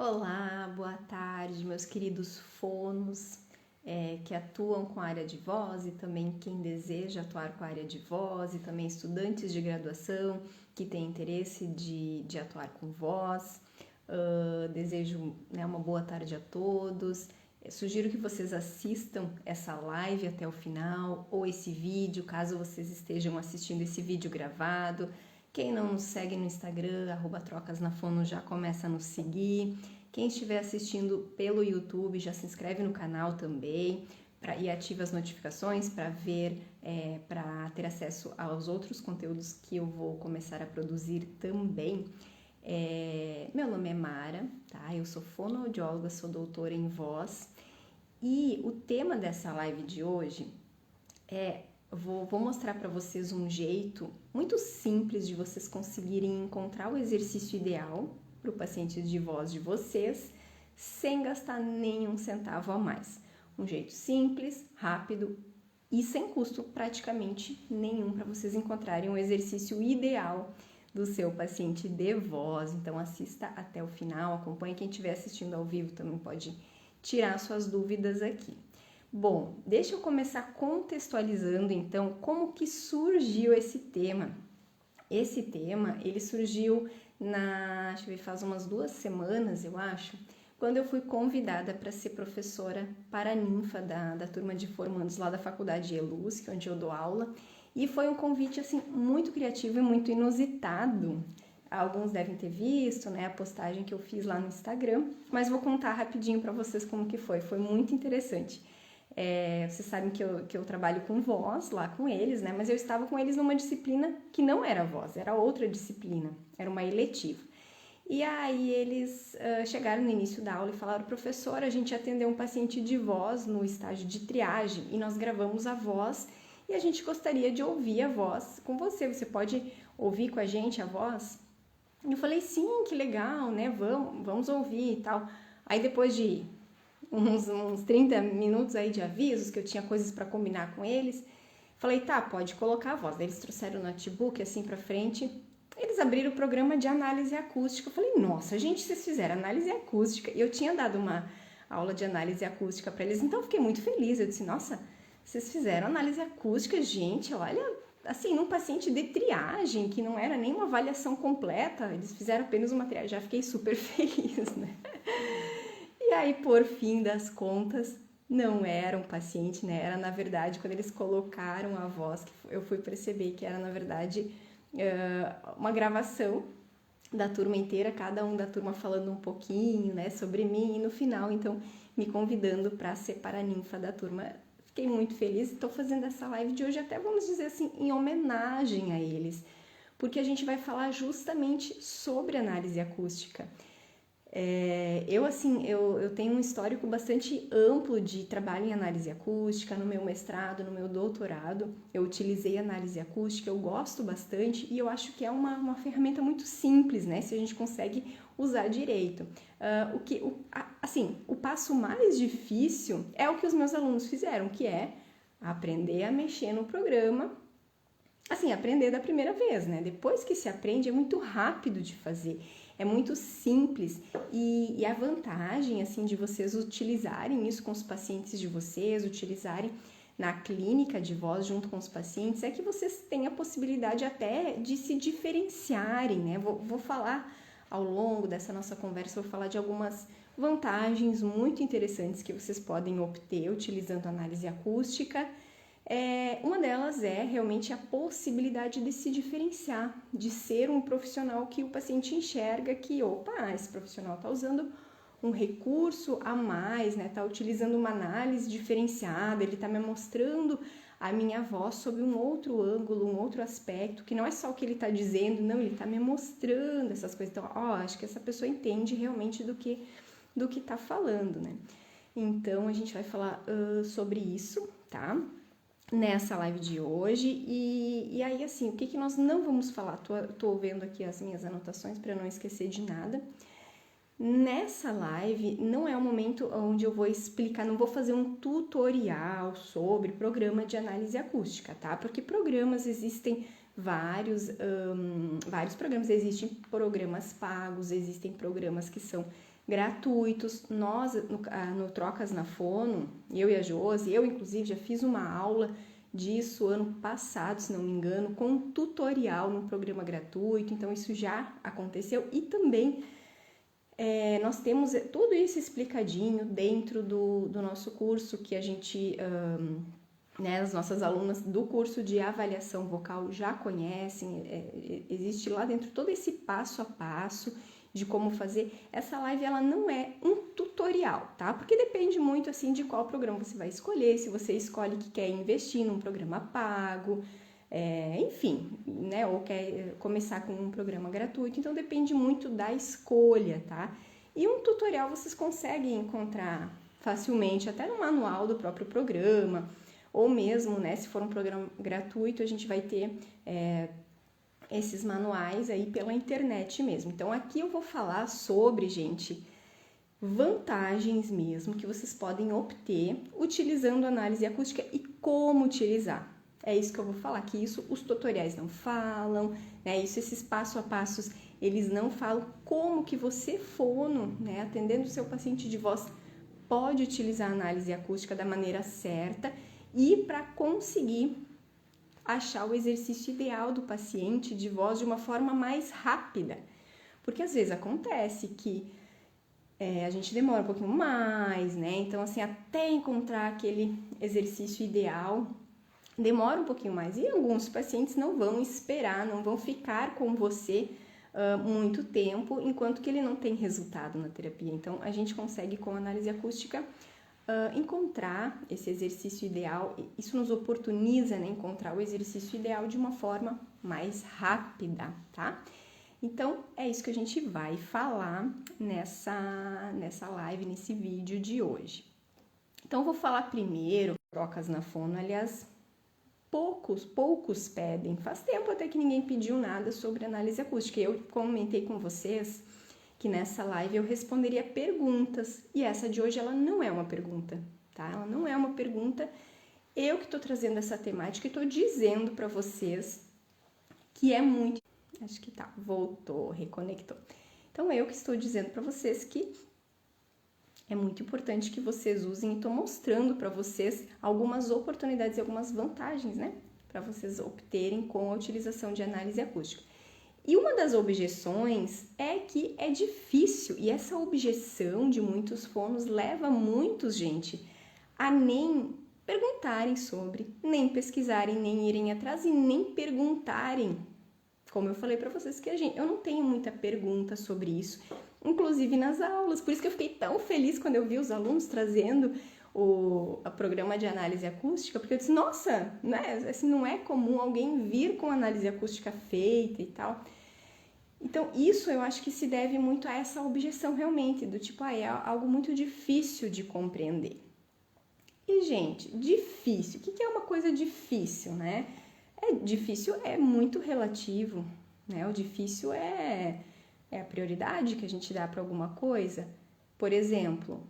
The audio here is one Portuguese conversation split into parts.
Olá, boa tarde, meus queridos fonos que atuam com a área de voz e também quem deseja atuar com a área de voz e também estudantes de graduação que têm interesse de atuar com voz. Desejo uma boa tarde a todos. Sugiro que vocês assistam essa live até o final ou esse vídeo, caso vocês estejam assistindo esse vídeo gravado. Quem não nos segue no Instagram, @trocasnafono, já começa a nos seguir. Quem estiver assistindo pelo YouTube, já se inscreve no canal também e ativa as notificações para ver, para ter acesso aos outros conteúdos que eu vou começar a produzir também. Meu nome é Mara, tá? Eu sou fonoaudióloga, sou doutora em voz e o tema dessa live de hoje vou mostrar para vocês um jeito muito simples de vocês conseguirem encontrar o exercício ideal para o paciente de voz de vocês, sem gastar nenhum centavo a mais. Um jeito simples, rápido e sem custo praticamente nenhum para vocês encontrarem o exercício ideal do seu paciente de voz. Então assista até o final, acompanhe. Quem estiver assistindo ao vivo também pode tirar suas dúvidas aqui. Bom, deixa eu começar contextualizando então como que surgiu esse tema. Esse tema, ele surgiu faz umas 2 semanas, eu acho, quando eu fui convidada para ser professora paraninfa da turma de formandos lá da Faculdade ELUSC, onde eu dou aula, e foi um convite assim muito criativo e muito inusitado. Alguns devem ter visto, né, a postagem que eu fiz lá no Instagram, mas vou contar rapidinho para vocês como que foi muito interessante. Vocês sabem que eu trabalho com voz lá com eles, né? Mas eu estava com eles numa disciplina que não era voz, era outra disciplina, era uma eletiva. E aí eles chegaram no início da aula e falaram: professora, a gente atendeu um paciente de voz no estágio de triagem e nós gravamos a voz e a gente gostaria de ouvir a voz com você. Você pode ouvir com a gente a voz? E eu falei: sim, que legal, né? Vamos ouvir e tal. Aí depois de uns 30 minutos aí de avisos, que eu tinha coisas para combinar com eles, falei: tá, pode colocar a voz. Daí eles trouxeram o notebook assim para frente, eles abriram o programa de análise acústica. Eu falei: nossa, gente, vocês fizeram análise acústica. E eu tinha dado uma aula de análise acústica para eles, então eu fiquei muito feliz. Eu disse: nossa, vocês fizeram análise acústica, gente, olha, assim, num paciente de triagem, que não era nem uma avaliação completa, eles fizeram apenas uma triagem. Já fiquei super feliz, né? E aí, por fim das contas, não era um paciente, né? Era, na verdade, quando eles colocaram a voz, que eu fui perceber que era, na verdade, uma gravação da turma inteira, cada um da turma falando um pouquinho, né, sobre mim, e no final, então, me convidando para ser paraninfa da turma. Fiquei muito feliz e estou fazendo essa live de hoje, até vamos dizer assim, em homenagem a eles, porque a gente vai falar justamente sobre análise acústica. Eu tenho um histórico bastante amplo de trabalho em análise acústica. No meu mestrado, no meu doutorado, eu utilizei análise acústica, eu gosto bastante e eu acho que é uma ferramenta muito simples, né, se a gente consegue usar direito. O passo mais difícil é o que os meus alunos fizeram, que é aprender a mexer no programa, assim, aprender da primeira vez, né? Depois que se aprende, é muito rápido de fazer. É muito simples e a vantagem, assim, de vocês utilizarem isso com os pacientes de vocês, utilizarem na clínica de voz junto com os pacientes, é que vocês têm a possibilidade até de se diferenciarem, né? Vou falar ao longo dessa nossa conversa, vou falar de algumas vantagens muito interessantes que vocês podem obter utilizando a análise acústica. Uma delas é realmente a possibilidade de se diferenciar, de ser um profissional que o paciente enxerga que, opa, esse profissional está usando um recurso a mais, né? Está utilizando uma análise diferenciada, ele está me mostrando a minha voz sob um outro ângulo, um outro aspecto, que não é só o que ele está dizendo, não, ele está me mostrando essas coisas. Então, acho que essa pessoa entende realmente do que está falando, né? Então, a gente vai falar sobre isso, tá? Nessa live de hoje, e aí assim, o que nós não vamos falar? Tô vendo aqui as minhas anotações para não esquecer de nada. Nessa live não é o momento onde eu vou explicar, não vou fazer um tutorial sobre programa de análise acústica, tá? Porque programas existem vários programas, existem programas pagos, existem programas que são gratuitos. Nós, no Trocas na Fono, eu e a Josi, eu inclusive já fiz uma aula disso ano passado, se não me engano, com um tutorial num programa gratuito, então isso já aconteceu. E também nós temos tudo isso explicadinho dentro do nosso curso que a gente... as nossas alunas do curso de avaliação vocal já conhecem, existe lá dentro todo esse passo a passo de como fazer. Essa live ela não é um tutorial, tá? Porque depende muito assim de qual programa você vai escolher, se você escolhe que quer investir num programa pago, enfim, né? Ou quer começar com um programa gratuito, então depende muito da escolha, tá? E um tutorial vocês conseguem encontrar facilmente, até no manual do próprio programa, ou mesmo, né, se for um programa gratuito, a gente vai ter esses manuais aí pela internet mesmo. Então, aqui eu vou falar sobre, gente, vantagens mesmo que vocês podem obter utilizando análise acústica e como utilizar. É isso que eu vou falar, que isso os tutoriais não falam, né, esses passo a passos, eles não falam como que você, fono, né, atendendo o seu paciente de voz, pode utilizar a análise acústica da maneira certa e para conseguir achar o exercício ideal do paciente de voz de uma forma mais rápida. Porque às vezes acontece que a gente demora um pouquinho mais, né? Então, assim, até encontrar aquele exercício ideal, demora um pouquinho mais. E alguns pacientes não vão esperar, não vão ficar com você muito tempo, enquanto que ele não tem resultado na terapia. Então, a gente consegue, com a análise acústica, encontrar esse exercício ideal. Isso nos oportuniza, né, encontrar o exercício ideal de uma forma mais rápida, tá? Então, é isso que a gente vai falar nessa live, nesse vídeo de hoje. Então, eu vou falar primeiro, Trocas na Fono, aliás, poucos pedem. Faz tempo até que ninguém pediu nada sobre análise acústica. Eu comentei com vocês que nessa live eu responderia perguntas, e essa de hoje ela não é uma pergunta, tá? Ela não é uma pergunta, eu que estou trazendo essa temática e estou dizendo para vocês que é muito... Acho que tá, voltou, reconectou. Então, eu que estou dizendo para vocês que é muito importante que vocês usem e estou mostrando para vocês algumas oportunidades e algumas vantagens, né? Para vocês obterem com a utilização de análise acústica. E uma das objeções é que é difícil, e essa objeção de muitos fonos leva muitos, gente, a nem perguntarem sobre, nem pesquisarem, nem irem atrás e nem perguntarem. Como eu falei para vocês que eu não tenho muita pergunta sobre isso, inclusive nas aulas, por isso que eu fiquei tão feliz quando eu vi os alunos trazendo o programa de análise acústica, porque eu disse, nossa, né, assim, não é comum alguém vir com análise acústica feita e tal. Então, isso eu acho que se deve muito a essa objeção realmente, do tipo, é algo muito difícil de compreender. E, gente, difícil, o que é uma coisa difícil, né? Difícil é muito relativo, né? O difícil é a prioridade que a gente dá para alguma coisa. Por exemplo,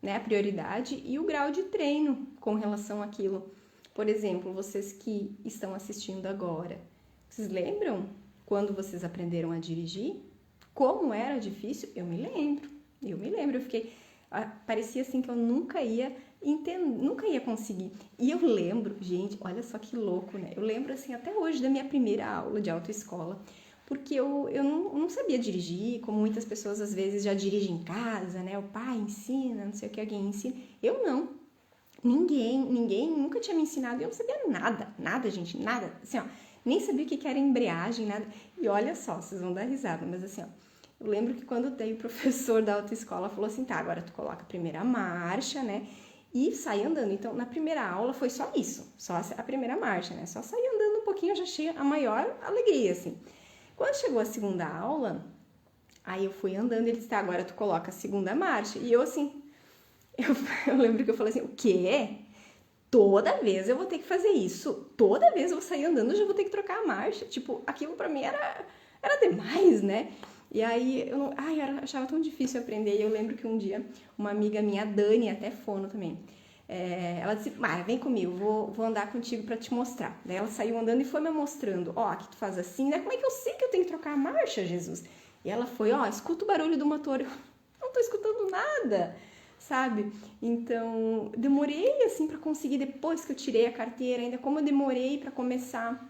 né, a prioridade e o grau de treino com relação àquilo. Por exemplo, vocês que estão assistindo agora, vocês lembram quando vocês aprenderam a dirigir? Como era difícil? Eu me lembro, eu fiquei... Parecia assim que eu nunca ia conseguir. E eu lembro, gente, olha só que louco, né? Eu lembro assim até hoje da minha primeira aula de autoescola, porque eu não sabia dirigir, como muitas pessoas às vezes já dirigem em casa, né? O pai ensina, não sei o que, alguém ensina. Eu não. Ninguém nunca tinha me ensinado, eu não sabia nada, gente, nada. Assim, ó, nem sabia o que era embreagem, nada. E olha só, vocês vão dar risada, mas assim, ó, eu lembro que quando daí o professor da autoescola falou assim, tá, agora tu coloca a primeira marcha, né? E sai andando. Então, na primeira aula foi só isso, só a primeira marcha, né? Só sair andando um pouquinho, eu já achei a maior alegria, assim. Quando chegou a segunda aula, aí eu fui andando e ele disse, tá, agora tu coloca a segunda marcha. E eu, assim, eu lembro que eu falei assim, o quê? Toda vez eu vou ter que fazer isso? Toda vez eu vou sair andando, eu já vou ter que trocar a marcha? Tipo, aquilo pra mim era demais, né? E aí, eu achava tão difícil aprender. E eu lembro que um dia, uma amiga minha, a Dani, até fono também, ela disse, Mara, vem comigo, vou andar contigo pra te mostrar. Daí ela saiu andando e foi me mostrando, ó, aqui tu faz assim, né? Como é que eu sei que eu tenho que trocar a marcha, Jesus? E ela foi, ó, escuta o barulho do motor. Eu não tô tô escutando nada, sabe? Então, demorei, assim, para conseguir, depois que eu tirei a carteira, ainda como eu demorei para começar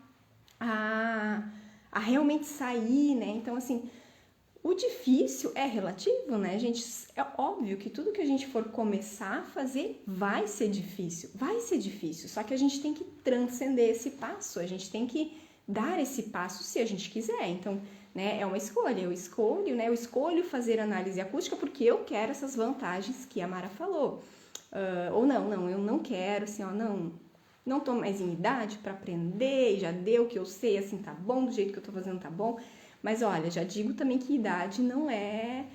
a realmente sair, né? Então, assim, o difícil é relativo, né, gente? É óbvio que tudo que a gente for começar a fazer vai ser difícil, só que a gente tem que transcender esse passo, a gente tem que dar esse passo se a gente quiser. Então, né, é uma escolha, eu escolho fazer análise acústica porque eu quero essas vantagens que a Mara falou. Ou não, eu não quero, assim, ó, não tô mais em idade para aprender, já deu o que eu sei, assim, tá bom, do jeito que eu tô fazendo tá bom. Mas olha, já digo também que idade não é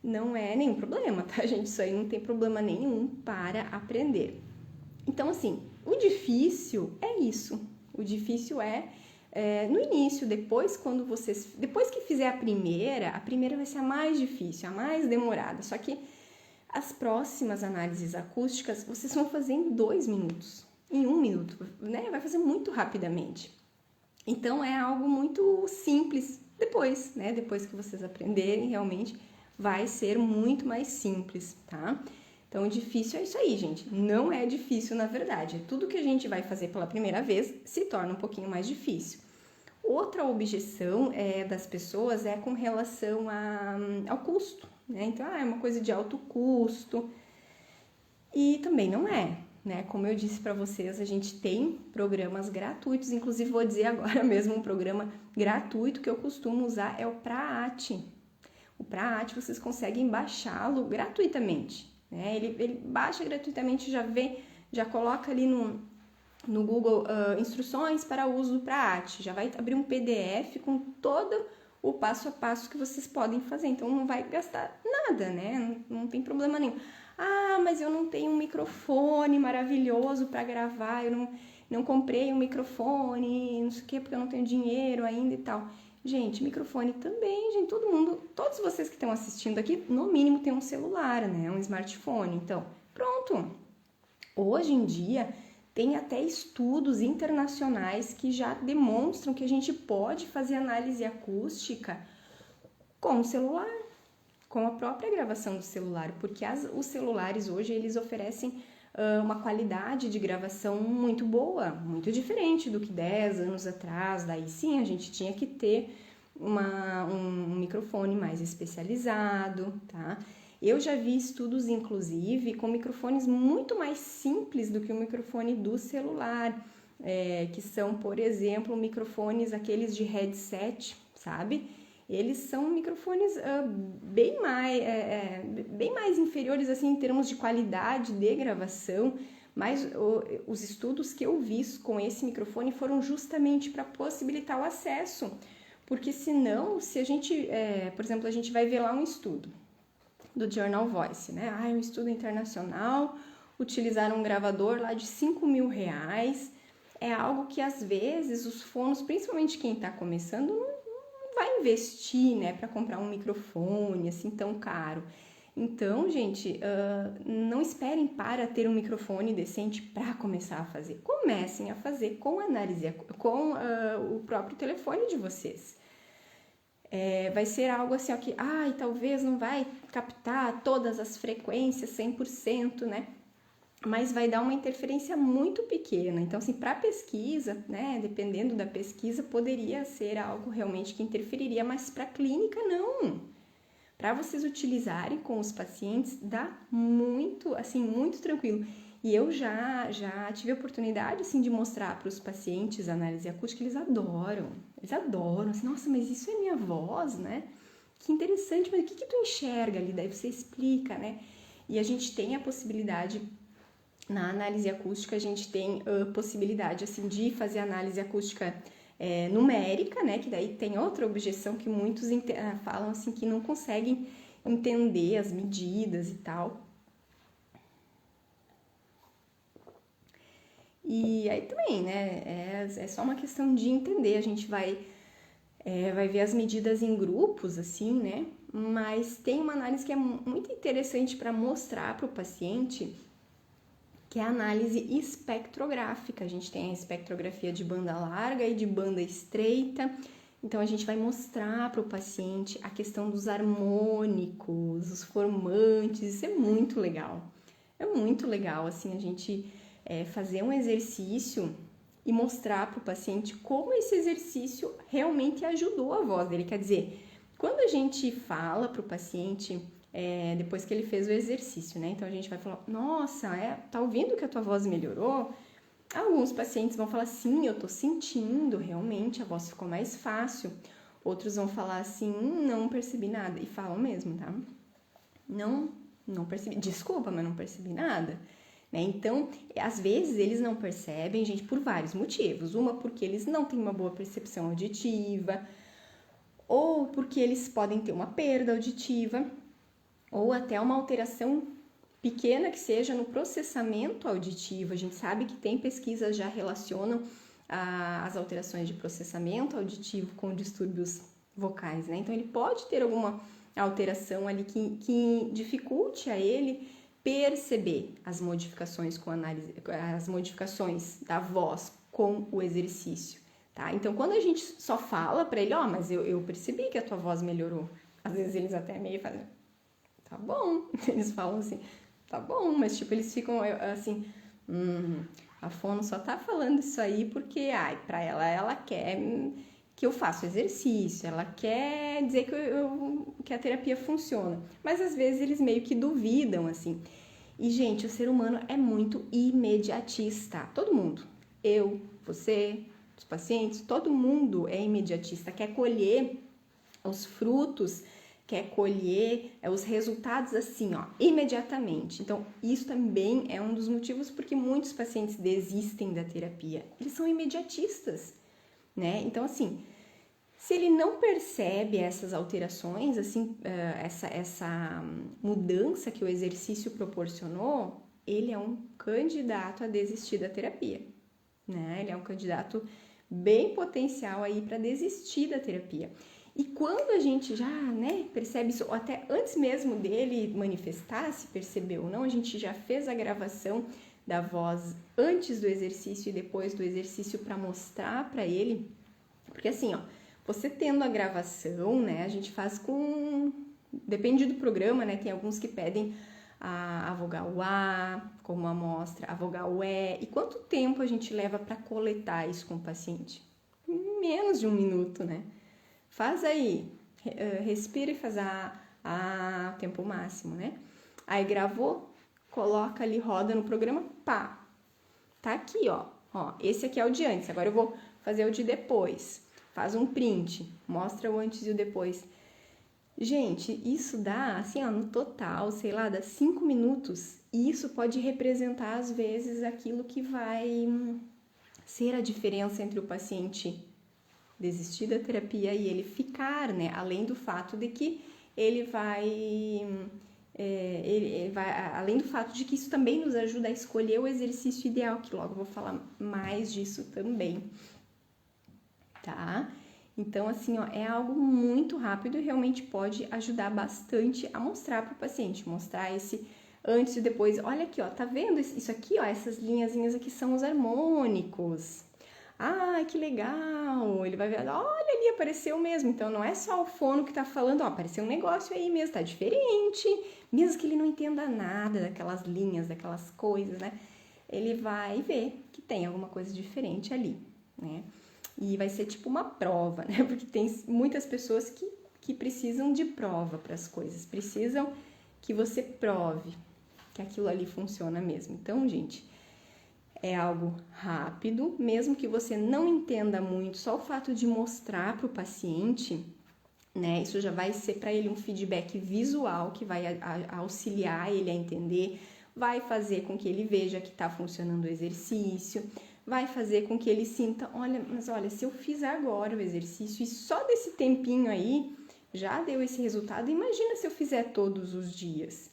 nenhum problema, tá, gente? Isso aí não tem problema nenhum para aprender. Então, assim, o difícil é isso. O difícil é no início, depois que fizer a primeira vai ser a mais difícil, a mais demorada. Só que as próximas análises acústicas vocês vão fazer em 2 minutos, em 1 minuto, né? Vai fazer muito rapidamente. Então, é algo muito simples. Depois, né? Depois que vocês aprenderem, realmente vai ser muito mais simples, tá? Então, o difícil é isso aí, gente. Não é difícil, na verdade. Tudo que a gente vai fazer pela primeira vez se torna um pouquinho mais difícil. Outra objeção das pessoas é com relação ao custo, né? Então, é uma coisa de alto custo. E também não é, né? Como eu disse para vocês, a gente tem programas gratuitos, inclusive vou dizer agora mesmo um programa gratuito que eu costumo usar é o Praat. O Praat vocês conseguem baixá-lo gratuitamente, né? Ele baixa gratuitamente, já coloca ali no Google instruções para o uso do Praat, já vai abrir um PDF com todo o passo a passo que vocês podem fazer, então não vai gastar nada, né? Não tem problema nenhum. Ah, mas eu não tenho um microfone maravilhoso para gravar, eu não comprei um microfone, não sei o que, porque eu não tenho dinheiro ainda e tal. Gente, microfone também, gente, todos vocês que estão assistindo aqui, no mínimo tem um celular, né, um smartphone. Então, pronto. Hoje em dia, tem até estudos internacionais que já demonstram que a gente pode fazer análise acústica com o celular, com a própria gravação do celular, porque os celulares hoje eles oferecem uma qualidade de gravação muito boa, muito diferente do que 10 anos atrás. Daí sim a gente tinha que ter um microfone mais especializado, tá? Eu já vi estudos, inclusive, com microfones muito mais simples do que o microfone do celular, que são, por exemplo, microfones aqueles de headset, sabe? Eles são microfones bem mais inferiores assim, em termos de qualidade de gravação, mas os estudos que eu vi com esse microfone foram justamente para possibilitar o acesso, porque senão, se a gente, por exemplo, a gente vai ver lá um estudo do Journal Voice, né? Um estudo internacional, utilizaram um gravador lá de R$5.000, é algo que às vezes os fonos, principalmente quem está começando, não vai investir, né, para comprar um microfone assim tão caro. Então, gente, não esperem para ter um microfone decente para começar a fazer. Comecem a fazer com análise, com o próprio telefone de vocês. Vai ser algo assim, ó, que talvez não vai captar todas as frequências 100%, né? Mas vai dar uma interferência muito pequena. Então, assim, para pesquisa, né, dependendo da pesquisa, poderia ser algo realmente que interferiria, mas para clínica, não. Para vocês utilizarem com os pacientes, dá muito, assim, muito tranquilo. E eu já tive a oportunidade, assim, de mostrar para os pacientes a análise acústica, eles adoram, assim, nossa, mas isso é minha voz, né? Que interessante, mas o que tu enxerga ali? Daí você explica, né? E a gente tem a possibilidade. Na análise acústica, a gente tem a possibilidade, assim, de fazer análise acústica numérica, né? Que daí tem outra objeção que muitos falam, assim, que não conseguem entender as medidas e tal. E aí também, né? É só uma questão de entender. A gente vai ver as medidas em grupos, assim, né? Mas tem uma análise que é muito interessante para mostrar para o paciente, que é a análise espectrográfica. A gente tem a espectrografia de banda larga e de banda estreita, Então, a gente vai mostrar para o paciente a questão dos harmônicos, os formantes, isso é muito legal. É muito legal, assim, a gente fazer um exercício e mostrar para o paciente como esse exercício realmente ajudou a voz dele. Quer dizer, quando a gente fala para o paciente, depois que ele fez o exercício, né? Então, a gente vai falar, nossa, tá ouvindo que a tua voz melhorou? Alguns pacientes vão falar, sim, eu tô sentindo, realmente, a voz ficou mais fácil. Outros vão falar assim, não percebi nada. E falam mesmo, tá? Não percebi, desculpa, mas não percebi nada. Né? Então, às vezes eles não percebem, gente, por vários motivos. Uma, porque eles não têm uma boa percepção auditiva, ou porque eles podem ter uma perda auditiva, ou até uma alteração pequena que seja no processamento auditivo. A gente sabe que tem pesquisas já relacionam as alterações de processamento auditivo com distúrbios vocais, né? Então, ele pode ter alguma alteração ali que dificulte a ele perceber as modificações com análise, as modificações da voz com o exercício, tá? Então, quando a gente só fala para ele, mas eu percebi que a tua voz melhorou. Às vezes eles até meio fazem, tá bom, eles falam assim, tá bom, mas tipo, eles ficam assim, a fono só tá falando isso aí porque, pra ela quer que eu faça o exercício, ela quer dizer que a terapia funciona. Mas às vezes eles meio que duvidam, assim. E, gente, o ser humano é muito imediatista. Todo mundo. Eu, você, os pacientes, todo mundo é imediatista, quer colher os frutos, quer colher os resultados assim, imediatamente. Então, isso também é um dos motivos porque muitos pacientes desistem da terapia. Eles são imediatistas, né? Então, assim, se ele não percebe essas alterações, assim, essa mudança que o exercício proporcionou, ele é um candidato a desistir da terapia, né? Ele é um candidato bem potencial aí para desistir da terapia. E quando a gente já, percebe isso, ou até antes mesmo dele manifestar, se percebeu ou não, a gente já fez a gravação da voz antes do exercício e depois do exercício para mostrar para ele, porque assim, você tendo a gravação, né, a gente faz depende do programa, né, tem alguns que pedem a vogal A como amostra, a vogal E, e quanto tempo a gente leva para coletar isso com o paciente? Menos de 1 minuto, né? Faz aí, respira e faz a tempo máximo, né? Aí gravou, coloca ali, roda no programa, pá, tá aqui, ó, esse aqui é o de antes, agora eu vou fazer o de depois. Faz um print, mostra o antes e o depois. Gente, isso dá, assim, no total, sei lá, dá 5 minutos. E isso pode representar, às vezes, aquilo que vai ser a diferença entre o paciente desistir da terapia e ele ficar, né? Além do fato de que ele vai... além do fato de que isso também nos ajuda a escolher o exercício ideal, que logo eu vou falar mais disso também, tá? Então, assim, é algo muito rápido e realmente pode ajudar bastante a mostrar para o paciente, mostrar esse antes e depois. Olha aqui, tá vendo isso aqui, essas linhazinhas aqui são os harmônicos. Que legal! Ele vai ver, olha ali, apareceu mesmo. Então, não é só o fono que tá falando, apareceu um negócio aí mesmo, tá diferente. Mesmo que ele não entenda nada daquelas linhas, daquelas coisas, né? Ele vai ver que tem alguma coisa diferente ali, né? E vai ser tipo uma prova, né? Porque tem muitas pessoas que precisam de prova para as coisas. Precisam que você prove que aquilo ali funciona mesmo. Então, gente, é algo rápido, mesmo que você não entenda muito, só o fato de mostrar para o paciente, né? Isso já vai ser para ele um feedback visual que vai auxiliar ele a entender, vai fazer com que ele veja que está funcionando o exercício, vai fazer com que ele sinta, olha, se eu fizer agora o exercício e só desse tempinho aí já deu esse resultado, imagina se eu fizer todos os dias,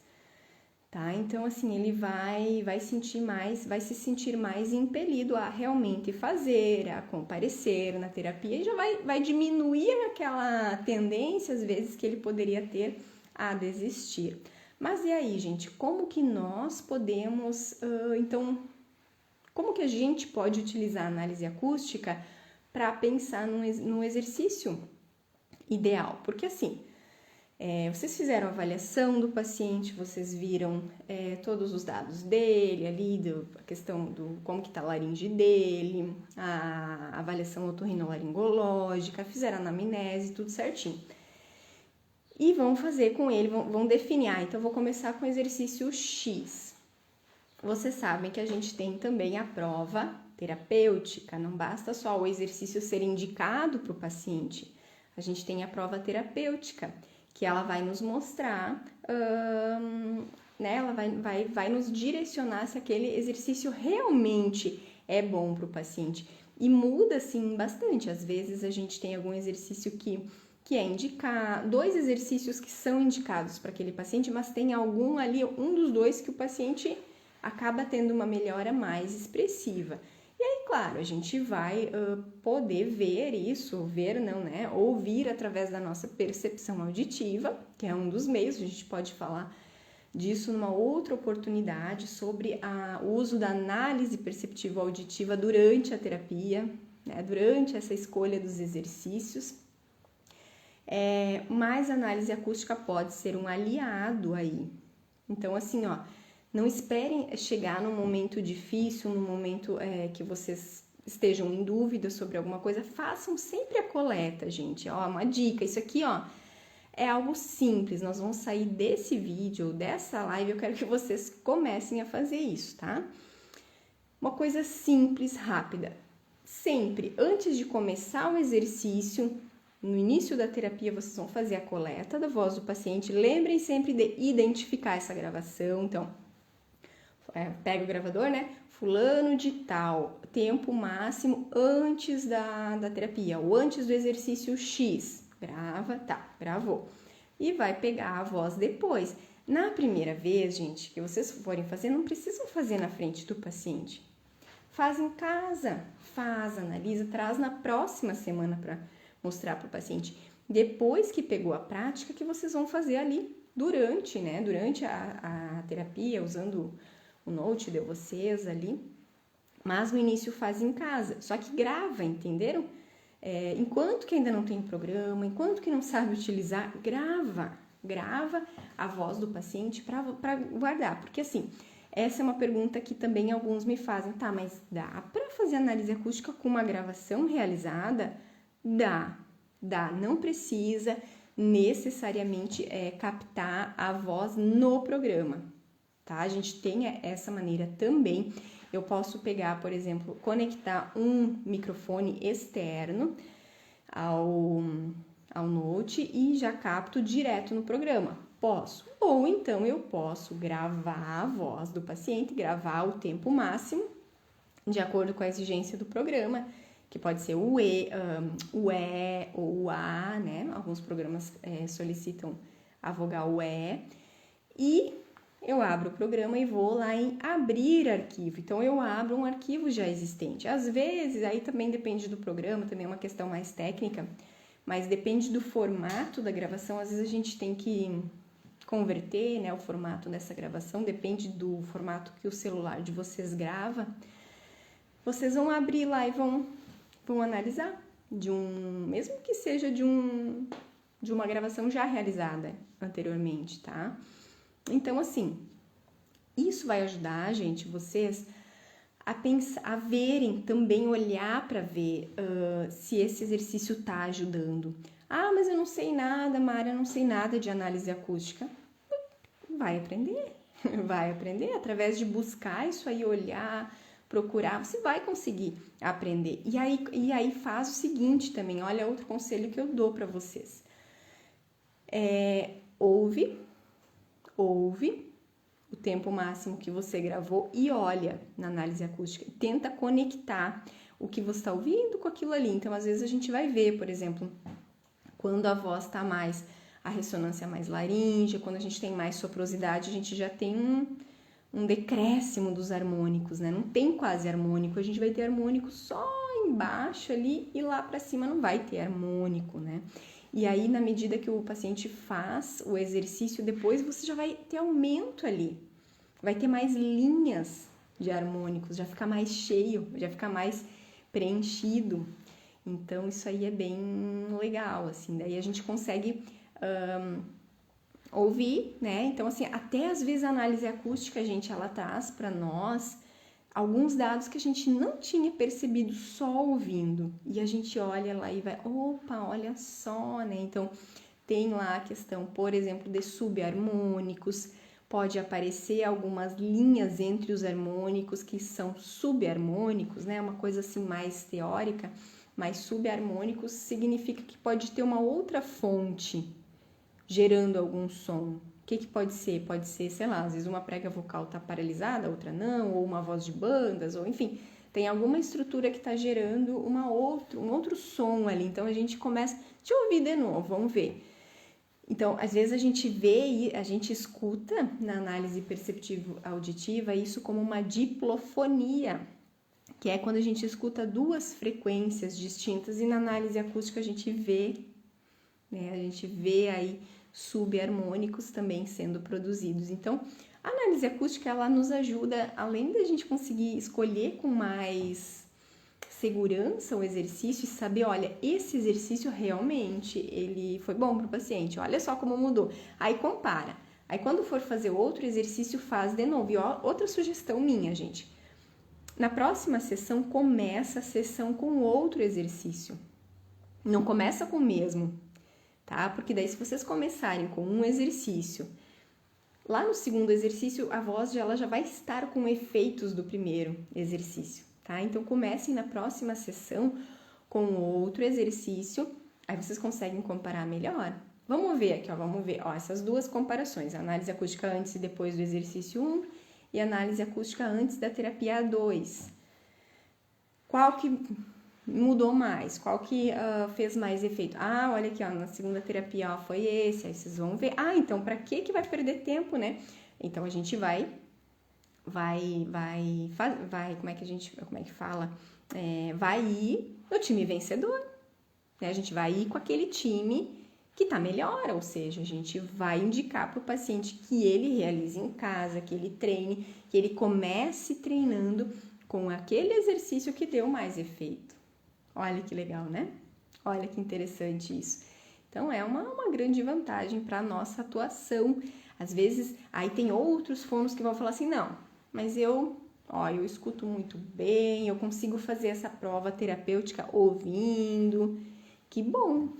tá? Então, assim, ele vai se sentir mais impelido a realmente fazer, a comparecer na terapia e já vai diminuir aquela tendência, às vezes, que ele poderia ter a desistir. Mas e aí, gente, como que nós podemos, então... Como que a gente pode utilizar a análise acústica para pensar num exercício ideal. Porque assim, vocês fizeram a avaliação do paciente, vocês viram todos os dados dele ali, a questão do como que tá a laringe dele, a avaliação otorrinolaringológica, fizeram a anamnese, tudo certinho. E vão fazer com ele, vão definir, então eu vou começar com o exercício X. Vocês sabem que a gente tem também a prova terapêutica, não basta só o exercício ser indicado para o paciente, a gente tem a prova terapêutica, que ela vai nos mostrar, né, ela vai nos direcionar se aquele exercício realmente é bom para o paciente. E muda, assim, bastante. Às vezes a gente tem algum exercício que é indicado, 2 exercícios que são indicados para aquele paciente, mas tem algum ali, um dos 2 que o paciente acaba tendo uma melhora mais expressiva. E aí, claro, a gente vai poder ver isso, ouvir através da nossa percepção auditiva, que é um dos meios, a gente pode falar disso numa outra oportunidade, sobre o uso da análise perceptiva auditiva durante a terapia, né, durante essa escolha dos exercícios. Mas a análise acústica pode ser um aliado aí. Então, assim, não esperem chegar num momento difícil, num momento que vocês estejam em dúvida sobre alguma coisa, façam sempre a coleta, gente. Uma dica, isso aqui, é algo simples. Nós vamos sair desse vídeo, dessa live, eu quero que vocês comecem a fazer isso, tá? Uma coisa simples, rápida. Sempre, antes de começar o exercício, no início da terapia, vocês vão fazer a coleta da voz do paciente. Lembrem sempre de identificar essa gravação. Então, pega o gravador, né? Fulano de tal, tempo máximo antes da terapia, ou antes do exercício X. Grava, tá, gravou. E vai pegar a voz depois. Na primeira vez, gente, que vocês forem fazer, não precisam fazer na frente do paciente. Faz em casa, analisa, traz na próxima semana para mostrar para o paciente. Depois que pegou a prática, que vocês vão fazer ali durante a terapia, usando o note de vocês ali. Mas no início faz em casa, só que grava, entenderam? Enquanto que ainda não tem programa, enquanto que não sabe utilizar, grava a voz do paciente para guardar. Porque assim, essa é uma pergunta que também alguns me fazem. Tá, mas dá para fazer análise acústica com uma gravação realizada? Dá, não precisa necessariamente captar a voz no programa, tá? A gente tem essa maneira também. Eu posso pegar, por exemplo, conectar um microfone externo ao Note e já capto direto no programa. Posso. Ou então eu posso gravar a voz do paciente, gravar o tempo máximo, de acordo com a exigência do programa, que pode ser o E ou o A, né? Alguns programas solicitam a vogal E. E eu abro o programa e vou lá em abrir arquivo. Então, eu abro um arquivo já existente. Às vezes, aí também depende do programa, também é uma questão mais técnica, mas depende do formato da gravação. Às vezes a gente tem que converter, né, o formato dessa gravação, depende do formato que o celular de vocês grava. Vocês vão abrir lá e vão analisar, mesmo que seja de uma gravação já realizada anteriormente, tá? Então, assim, isso vai ajudar, gente, vocês a pensar, a verem, também olhar para ver se esse exercício tá ajudando. Ah, mas eu não sei nada, Mara, eu não sei nada de análise acústica. Vai aprender através de buscar isso aí, olhar, procurar, você vai conseguir aprender. E aí faz o seguinte também, olha outro conselho que eu dou para vocês. Ouve o tempo máximo que você gravou e olha na análise acústica. Tenta conectar o que você está ouvindo com aquilo ali. Então, às vezes a gente vai ver, por exemplo, quando a voz está mais, a ressonância mais laríngea, quando a gente tem mais soprosidade, a gente já tem um decréscimo dos harmônicos, né? Não tem quase harmônico, a gente vai ter harmônico só embaixo ali e lá para cima não vai ter harmônico, né? E aí, na medida que o paciente faz o exercício, depois você já vai ter aumento ali, vai ter mais linhas de harmônicos, já fica mais cheio, já fica mais preenchido. Então, isso aí é bem legal, assim, daí a gente consegue ouvir, né? Então, assim, até às vezes a análise acústica, gente, ela traz para nós alguns dados que a gente não tinha percebido só ouvindo. E a gente olha lá e vai, opa, olha só, né? Então, tem lá a questão, por exemplo, de subharmônicos, pode aparecer algumas linhas entre os harmônicos que são subharmônicos, né? Uma coisa assim mais teórica, mas subharmônicos significa que pode ter uma outra fonte gerando algum som. O que pode ser? Pode ser, sei lá, às vezes uma prega vocal está paralisada, a outra não, ou uma voz de bandas, ou enfim, tem alguma estrutura que está gerando um outro som ali. Então a gente começa, deixa eu ouvir de novo, vamos ver. Então, às vezes a gente vê e a gente escuta na análise perceptivo-auditiva isso como uma diplofonia, que é quando a gente escuta duas frequências distintas, e na análise acústica a gente vê, né, a gente vê aí subharmônicos também sendo produzidos. Então, a análise acústica, ela nos ajuda, além da gente conseguir escolher com mais segurança o exercício e saber, olha, esse exercício realmente ele foi bom para o paciente, olha só como mudou. Aí compara. Aí quando for fazer outro exercício, faz de novo. E ó, outra sugestão minha, gente. Na próxima sessão, começa a sessão com outro exercício. Não começa com o mesmo, tá? Porque daí se vocês começarem com um exercício, lá no segundo exercício, a voz ela já vai estar com efeitos do primeiro exercício. Tá? Então, comecem na próxima sessão com outro exercício, aí vocês conseguem comparar melhor. Vamos ver aqui, ó, vamos ver, ó, essas duas comparações, a análise acústica antes e depois do exercício 1 e a análise acústica antes da terapia 2. Qual que mudou mais? Qual que fez mais efeito? Ah, olha aqui, ó, na segunda terapia, ó, foi esse, aí vocês vão ver. Ah, então, para que vai perder tempo, né? Então, a gente vai, como é que fala? Vai ir no time vencedor, né? A gente vai ir com aquele time que tá melhor, ou seja, a gente vai indicar para o paciente que ele realize em casa, que ele treine, que ele comece treinando com aquele exercício que deu mais efeito. Olha que legal, né? Olha que interessante isso. Então, é uma grande vantagem para a nossa atuação. Às vezes, aí tem outros fonos que vão falar assim, não, mas eu escuto muito bem, eu consigo fazer essa prova terapêutica ouvindo. Que bom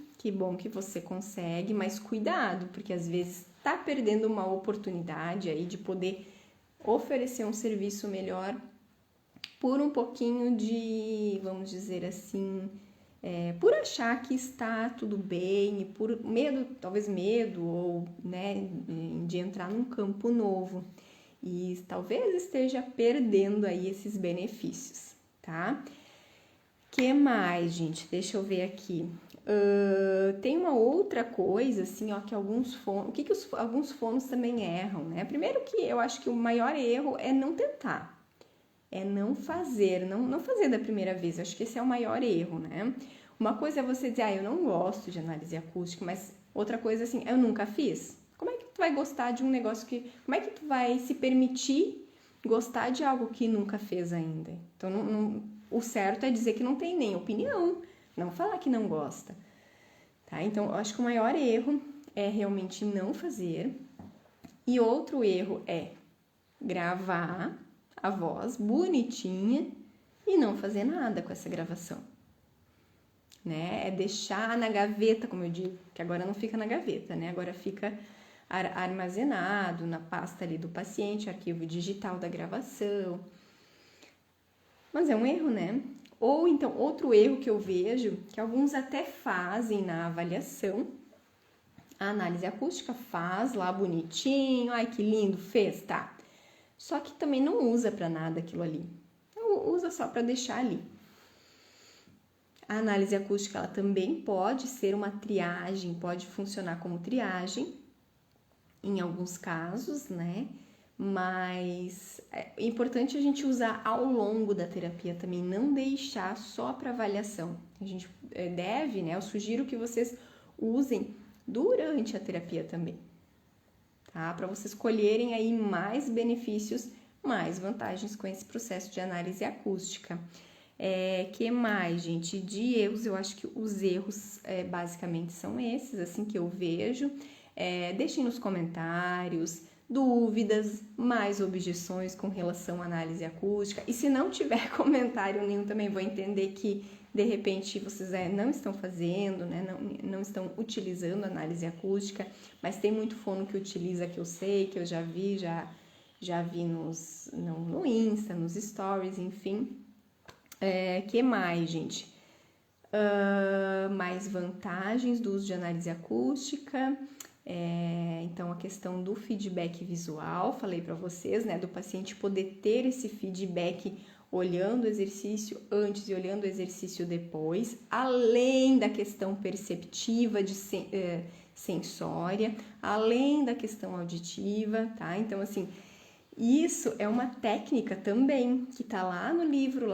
que você consegue, mas cuidado, porque às vezes tá perdendo uma oportunidade aí de poder oferecer um serviço melhor por um pouquinho de, vamos dizer assim, por achar que está tudo bem, e por medo, talvez medo, ou né, de entrar num campo novo. E talvez esteja perdendo aí esses benefícios, tá? Que mais, gente? Deixa eu ver aqui. Tem uma outra coisa, assim, ó, que alguns fonos... O que alguns fonos também erram, né? Primeiro que eu acho que o maior erro é não tentar. É não fazer, não fazer da primeira vez. Eu acho que esse é o maior erro, né? Uma coisa é você dizer, eu não gosto de análise acústica, mas outra coisa assim, eu nunca fiz. Como é que tu vai gostar de um negócio que... Como é que tu vai se permitir gostar de algo que nunca fez ainda? Então, o certo é dizer que não tem nem opinião, não falar que não gosta, tá? Então, eu acho que o maior erro é realmente não fazer. E outro erro é gravar a voz bonitinha e não fazer nada com essa gravação, né? É deixar na gaveta, como eu digo, que agora não fica na gaveta, né? Agora fica armazenado na pasta ali do paciente, arquivo digital da gravação. Mas é um erro, né? Ou então, outro erro que eu vejo, que alguns até fazem na avaliação, a análise acústica faz lá bonitinho, ai que lindo, fez, tá. Só que também não usa para nada aquilo ali. Usa só para deixar ali. A análise acústica, ela também pode ser uma triagem, pode funcionar como triagem, em alguns casos, né? Mas é importante a gente usar ao longo da terapia também, não deixar só para avaliação. A gente deve, né? Eu sugiro que vocês usem durante a terapia também, tá? Para vocês colherem aí mais benefícios, mais vantagens com esse processo de análise acústica. Que mais, gente? De erros, eu acho que os erros basicamente são esses, assim que eu vejo. Deixem nos comentários dúvidas, mais objeções com relação à análise acústica. E se não tiver comentário nenhum, também vou entender que de repente vocês não estão fazendo, né? Não estão utilizando análise acústica, mas tem muito fono que utiliza, que eu sei, que eu já vi no Insta, nos stories, enfim. Que mais, gente? Mais vantagens do uso de análise acústica. Então, a questão do feedback visual, falei para vocês, né? Do paciente poder ter esse feedback olhando o exercício antes e olhando o exercício depois, além da questão perceptiva de sensória, além da questão auditiva, tá? Então, assim, isso é uma técnica também que está lá no livro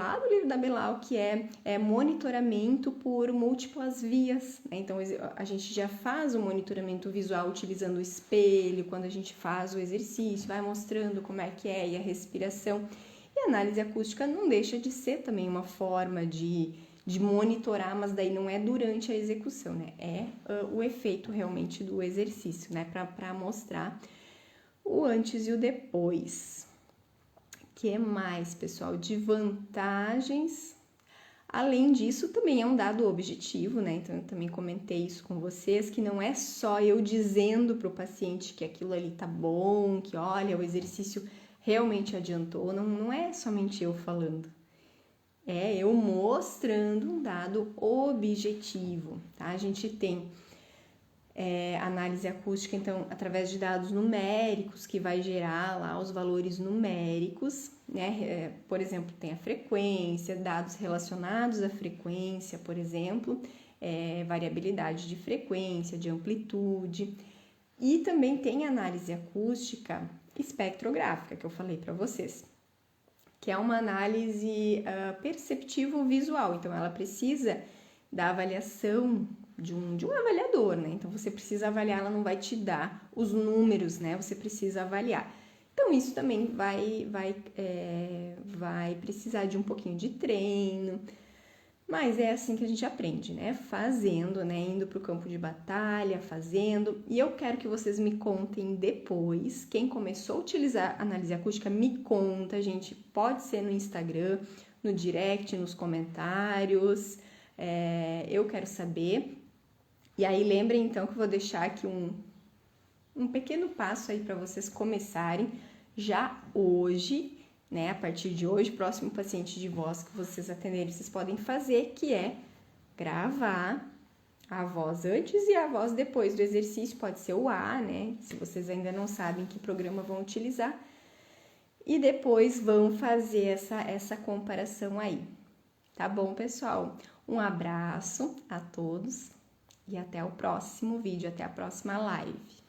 da Belal, que é monitoramento por múltiplas vias, né? Então a gente já faz o monitoramento visual utilizando o espelho, quando a gente faz o exercício, vai mostrando como é que é e a respiração. E a análise acústica não deixa de ser também uma forma de monitorar, mas daí não é durante a execução, né? O efeito realmente do exercício, né? Para mostrar o antes e o depois. Que mais, pessoal? De vantagens. Além disso, também é um dado objetivo, né? Então, eu também comentei isso com vocês, que não é só eu dizendo para o paciente que aquilo ali tá bom, que olha, o exercício realmente adiantou, não é somente eu falando. É eu mostrando um dado objetivo, tá? A gente tem análise acústica, então, através de dados numéricos, que vai gerar lá os valores numéricos, né? Por exemplo, tem a frequência, dados relacionados à frequência, por exemplo, variabilidade de frequência, de amplitude. E também tem análise acústica espectrográfica, que eu falei para vocês, que é uma análise perceptivo-visual. Então, ela precisa da avaliação de um avaliador, né? Então, você precisa avaliar, ela não vai te dar os números, né? Você precisa avaliar. Então, isso também vai precisar de um pouquinho de treino, mas é assim que a gente aprende, né? Fazendo, né? Indo para o campo de batalha, fazendo. E eu quero que vocês me contem depois. Quem começou a utilizar análise acústica, me conta, gente. Pode ser no Instagram, no direct, nos comentários. Eu quero saber. E aí, lembrem então que eu vou deixar aqui um pequeno passo aí para vocês começarem já hoje, né? A partir de hoje, próximo paciente de voz que vocês atenderem, vocês podem fazer, que é gravar a voz antes e a voz depois do exercício, pode ser o A, né? Se vocês ainda não sabem que programa vão utilizar. E depois vão fazer essa comparação aí. Tá bom, pessoal? Um abraço a todos e até o próximo vídeo, até a próxima live.